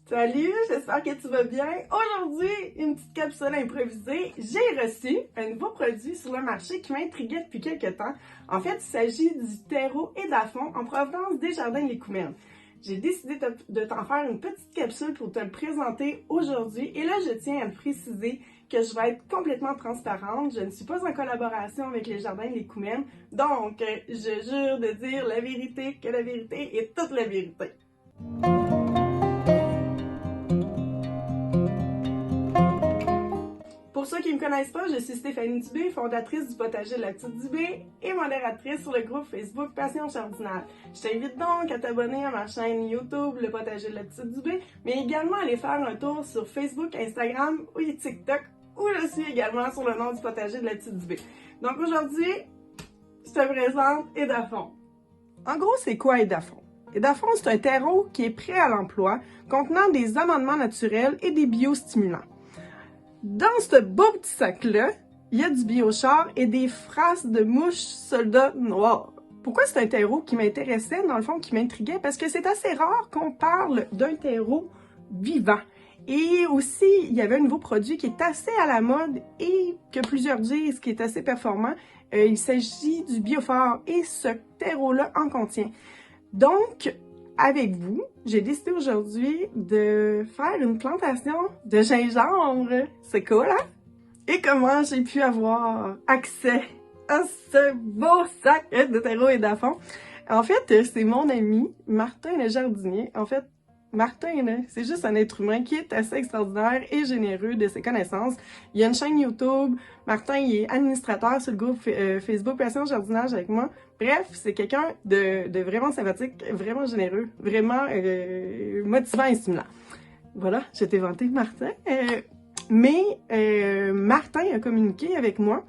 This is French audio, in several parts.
Salut, j'espère que tu vas bien. Aujourd'hui, une petite capsule improvisée. J'ai reçu un nouveau produit sur le marché qui m'intriguait depuis quelques temps. En fait, il s'agit du terreau et d'Afon en provenance des Jardins de l'Écoumène. J'ai décidé de t'en faire une petite capsule pour te le présenter aujourd'hui. Et là, je tiens à te préciser que je vais être complètement transparente. Je ne suis pas en collaboration avec les Jardins de l'Écoumène. Donc, je jure de dire la vérité, que la vérité est toute la vérité. Pour ceux qui ne me connaissent pas, je suis Stéphanie Dubé, fondatrice du potager de la Petite Dubé et modératrice sur le groupe Facebook Passion Jardinage. Je t'invite donc à t'abonner à ma chaîne YouTube Le Potager de la Petite Dubé, mais également à aller faire un tour sur Facebook, Instagram ou TikTok, où je suis également sur le nom du potager de la Petite Dubé. Donc aujourd'hui, je te présente Edafon. En gros, c'est quoi Edafon? Edafon, c'est un terreau qui est prêt à l'emploi, contenant des amendements naturels et des biostimulants. Dans ce beau petit sac-là, il y a du biochar et des frasques de mouches soldats noirs. Pourquoi c'est un terreau qui m'intéressait, dans le fond, qui m'intriguait? Parce que c'est assez rare qu'on parle d'un terreau vivant. Et aussi, il y avait un nouveau produit qui est assez à la mode et que plusieurs disent qui est assez performant. Il s'agit du biophore et ce terreau-là en contient. Donc, avec vous, j'ai décidé aujourd'hui de faire une plantation de gingembre. C'est cool, hein? Et comment j'ai pu avoir accès à ce beau sac de terreau et d'Afon? En fait, c'est mon ami, Martin le jardinier. En fait, Martin, c'est juste un être humain qui est assez extraordinaire et généreux de ses connaissances. Il y a une chaîne YouTube. Martin, il est administrateur sur le groupe Facebook Passion Jardinage avec moi. Bref, c'est quelqu'un de vraiment sympathique, vraiment généreux, vraiment motivant et stimulant. Voilà, je t'ai vanté Martin. Martin a communiqué avec moi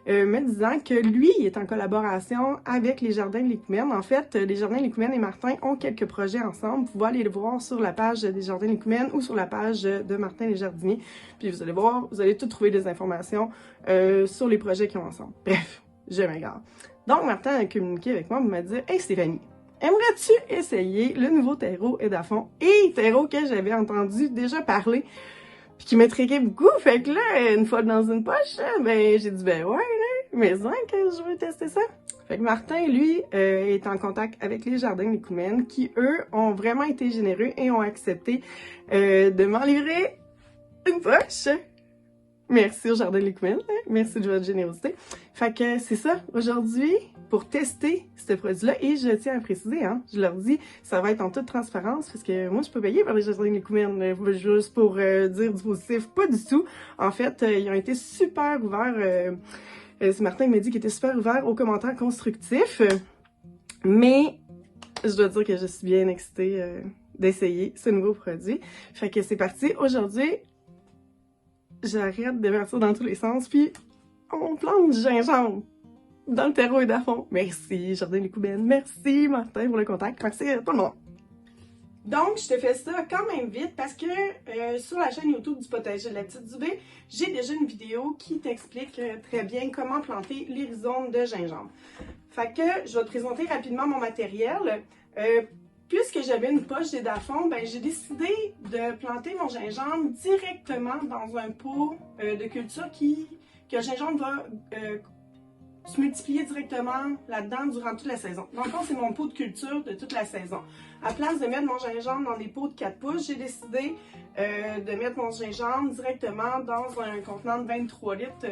me disant que lui, il est en collaboration avec les Jardins de l'Écoumène. En fait, les Jardins de l'Écoumène et Martin ont quelques projets ensemble. Vous pouvez aller le voir sur la page des Jardins de l'Écoumène ou sur la page de Martin les Jardiniers. Puis vous allez voir, vous allez tout trouver des informations sur les projets qu'ils ont ensemble. Bref, je m'égare. Donc, Martin a communiqué avec moi pour me dire « Hey Stéphanie, aimerais-tu essayer le nouveau terreau Edafon et terreau que j'avais entendu déjà parler puis qui m'intriguait beaucoup. Fait que là, une fois dans une poche, ben j'ai dit ben ouais, là, mais que je veux tester ça. Fait que Martin, lui, est en contact avec les Jardins de l'Écoumène qui, eux, ont vraiment été généreux et ont accepté de m'en livrer une poche. Merci aux Jardins de l'Écoumène, hein? Merci de votre générosité. Fait que c'est ça, aujourd'hui, pour tester ce produit-là, et je tiens à préciser, hein, je leur dis, ça va être en toute transparence, parce que moi, je peux payer par les Jardins de l'Écoumène, juste pour dire du positif, pas du tout. En fait, ils ont été super ouverts, c'est Martin qui m'a dit qu'il était super ouvert aux commentaires constructifs, mais je dois dire que je suis bien excitée d'essayer ce nouveau produit. Fait que c'est parti, aujourd'hui, j'arrête de partir dans tous les sens, puis on plante du gingembre dans le terreau et d'Afon. Merci, Jardin de l'Écoumène. Merci, Martin, pour le contact. Merci à tout le monde. Donc, je te fais ça quand même vite parce que sur la chaîne YouTube du potager de la Petite Dubé, j'ai déjà une vidéo qui t'explique très bien comment planter les rhizomes de gingembre. Fait que je vais te présenter rapidement mon matériel. Puisque j'avais une poche d'Edafon, ben j'ai décidé de planter mon gingembre directement dans un pot de culture que le gingembre va se multiplier directement là-dedans durant toute la saison. Donc, c'est mon pot de culture de toute la saison. À place de mettre mon gingembre dans des pots de 4 pouces, j'ai décidé de mettre mon gingembre directement dans un contenant de 23 litres,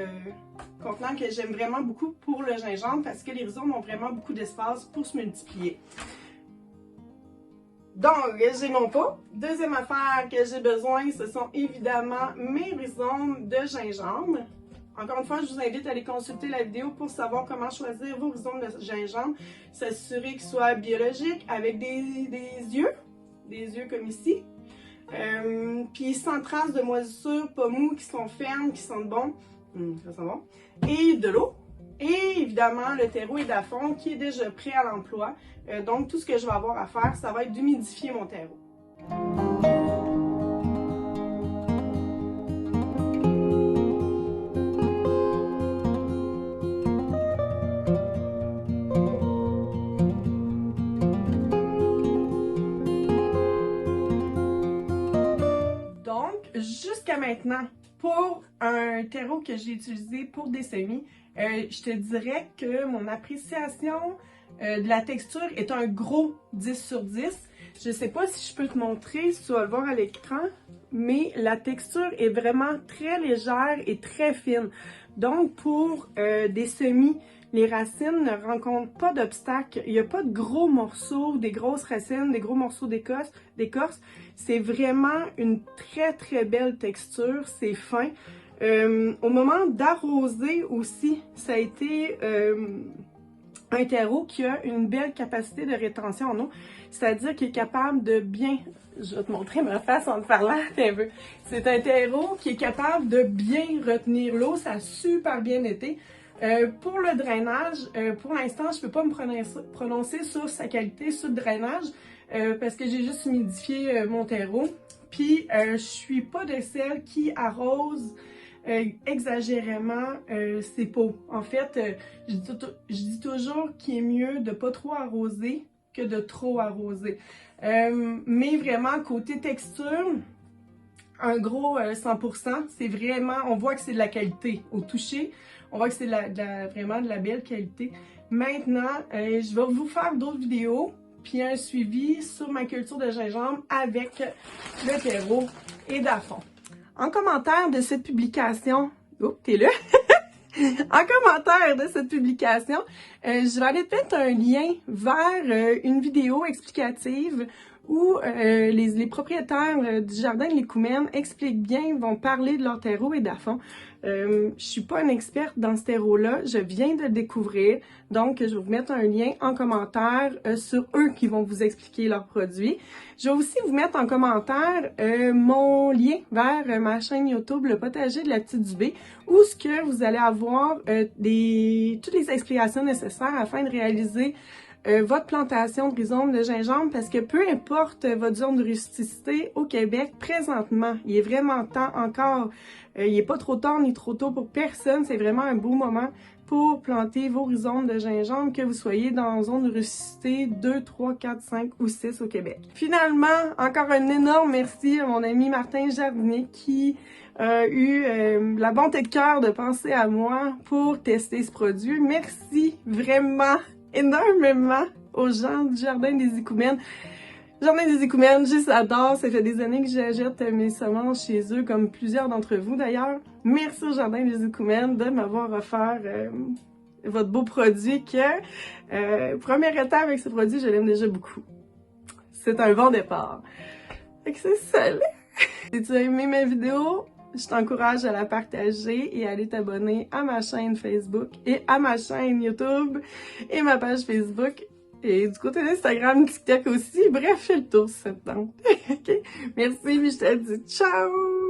contenant que j'aime vraiment beaucoup pour le gingembre parce que les rhizomes ont vraiment beaucoup d'espace pour se multiplier. Donc, j'ai mon pot. Deuxième affaire que j'ai besoin, ce sont évidemment mes rhizomes de gingembre. Encore une fois, je vous invite à aller consulter la vidéo pour savoir comment choisir vos rhizomes de gingembre. S'assurer qu'ils soient biologiques, avec des yeux comme ici. Puis sans traces de moisissure, pas mous, qui sont fermes, qui sentent bon. Ça sent bon. Et de l'eau. Et évidemment, le terreau et d'Afon qui est déjà prêt à l'emploi. Donc, tout ce que je vais avoir à faire, ça va être d'humidifier mon terreau. jusqu'à maintenant, pour un terreau que j'ai utilisé pour des semis, je te dirais que mon appréciation de la texture est un gros 10 sur 10. Je sais pas si je peux te montrer, si tu vas le voir à l'écran, mais la texture est vraiment très légère et très fine. Donc pour des semis, les racines ne rencontrent pas d'obstacles. Il n'y a pas de gros morceaux, des grosses racines, des gros morceaux d'écorce. C'est vraiment une très très belle texture, c'est fin. Au moment d'arroser aussi, ça a été un terreau qui a une belle capacité de rétention en eau, c'est-à-dire qu'il est capable de bien... Je vais te montrer ma face en te parlant un peu. C'est un terreau qui est capable de bien retenir l'eau, ça a super bien été. Pour le drainage, pour l'instant, je ne peux pas me prononcer sur sa qualité, sur le drainage, parce que j'ai juste humidifié mon terreau. Puis, je suis pas de celle qui arrose exagérément ses pots. En fait, je dis toujours qu'il est mieux de pas trop arroser que de trop arroser. Mais vraiment, côté texture, un gros 100%, c'est vraiment, on voit que c'est de la qualité. Au toucher, on voit que c'est vraiment de la belle qualité. Maintenant, je vais vous faire d'autres vidéos, puis un suivi sur ma culture de gingembre avec le terreau et d'afond. En commentaire de cette publication, oh, t'es là? En commentaire de cette publication, je vais aller te mettre un lien vers une vidéo explicative où les propriétaires du jardin de l'Écoumène expliquent bien, vont parler de leur terreau et d'afond. Je suis pas une experte dans ce terreau-là, je viens de le découvrir, donc je vais vous mettre un lien en commentaire sur eux qui vont vous expliquer leurs produits. Je vais aussi vous mettre en commentaire mon lien vers ma chaîne YouTube, Le Potager de la Petite Dubé, où ce que vous allez avoir toutes les explications nécessaires afin de réaliser votre plantation de rhizome de gingembre, parce que peu importe votre zone de rusticité au Québec, présentement, il est vraiment temps encore. Il n'est pas trop tard ni trop tôt pour personne. C'est vraiment un beau moment pour planter vos rhizomes de gingembre, que vous soyez dans zone de rusticité 2, 3, 4, 5 ou 6 au Québec. Finalement, encore un énorme merci à mon ami Martin Jardinier qui a eu la bonté de cœur de penser à moi pour tester ce produit. Merci vraiment énormément aux gens du Jardin des Écoumènes. Jardin des Écoumènes, j'adore, ça fait des années que j'achète mes semences chez eux, comme plusieurs d'entre vous d'ailleurs. Merci au Jardin des Écoumènes de m'avoir offert votre beau produit que, première étape avec ce produit, je l'aime déjà beaucoup. C'est un bon départ. Fait que c'est ça là. Si tu as aimé ma vidéo, je t'encourage à la partager et à aller t'abonner à ma chaîne Facebook et à ma chaîne YouTube et ma page Facebook. Et du côté d'Instagram, TikTok aussi. Bref, fais le tour si ça te tente. OK? Merci, puis je te dis ciao!